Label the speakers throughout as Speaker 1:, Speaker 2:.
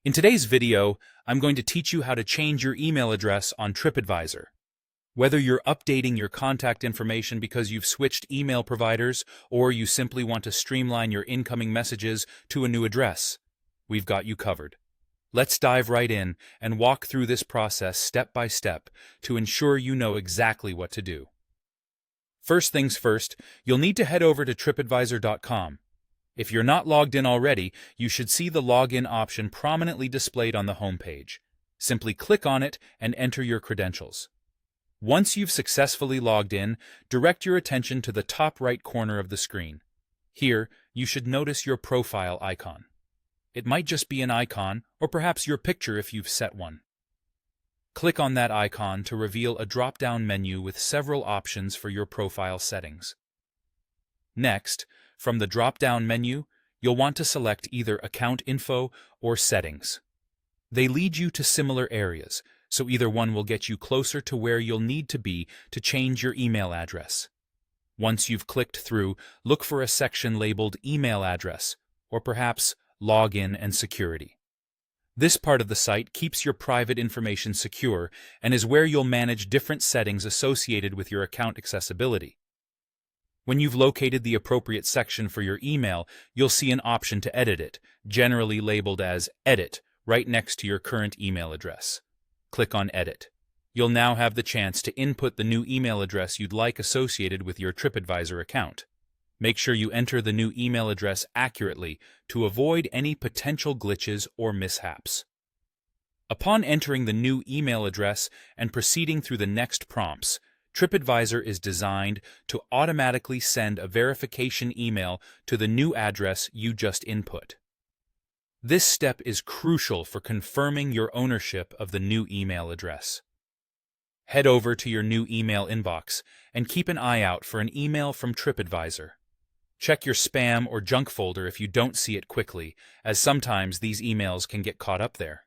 Speaker 1: In today's video, I'm going to teach you how to change your email address on Tripadvisor. Whether you're updating your contact information because you've switched email providers or you simply want to streamline your incoming messages to a new address, we've got you covered. Let's dive right in and walk through this process step by step to ensure you know exactly what to do. First things first, you'll need to head over to tripadvisor.com. If you're not logged in already, you should see the login option prominently displayed on the homepage. Simply click on it and enter your credentials. Once you've successfully logged in, direct your attention to the top right corner of the screen. Here, you should notice your profile icon. It might just be an icon, or perhaps your picture if you've set one. Click on that icon to reveal a drop-down menu with several options for your profile settings. Next, from the drop-down menu, you'll want to select either Account Info or Settings. They lead you to similar areas, so either one will get you closer to where you'll need to be to change your email address. Once you've clicked through, look for a section labeled Email Address, or perhaps Login and Security. This part of the site keeps your private information secure and is where you'll manage different settings associated with your account accessibility. When you've located the appropriate section for your email, you'll see an option to edit it, generally labeled as Edit, right next to your current email address. Click on Edit. You'll now have the chance to input the new email address you'd like associated with your Tripadvisor account. Make sure you enter the new email address accurately to avoid any potential glitches or mishaps. Upon entering the new email address and proceeding through the next prompts, Tripadvisor is designed to automatically send a verification email to the new address you just input. This step is crucial for confirming your ownership of the new email address. Head over to your new email inbox and keep an eye out for an email from Tripadvisor. Check your spam or junk folder if you don't see it quickly, as sometimes these emails can get caught up there.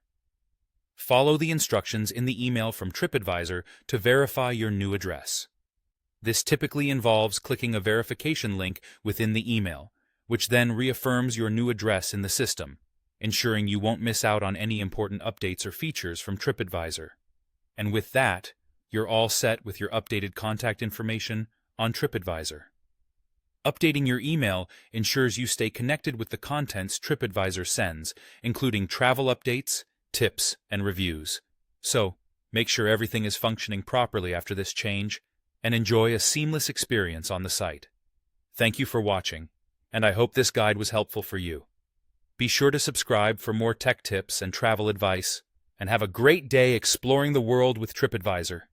Speaker 1: Follow the instructions in the email from Tripadvisor to verify your new address. This typically involves clicking a verification link within the email, which then reaffirms your new address in the system, ensuring you won't miss out on any important updates or features from Tripadvisor. And with that, you're all set with your updated contact information on Tripadvisor. Updating your email ensures you stay connected with the contents Tripadvisor sends, including travel updates, tips, and reviews. So, make sure everything is functioning properly after this change, and enjoy a seamless experience on the site. Thank you for watching, and I hope this guide was helpful for you. Be sure to subscribe for more tech tips and travel advice, and have a great day exploring the world with Tripadvisor.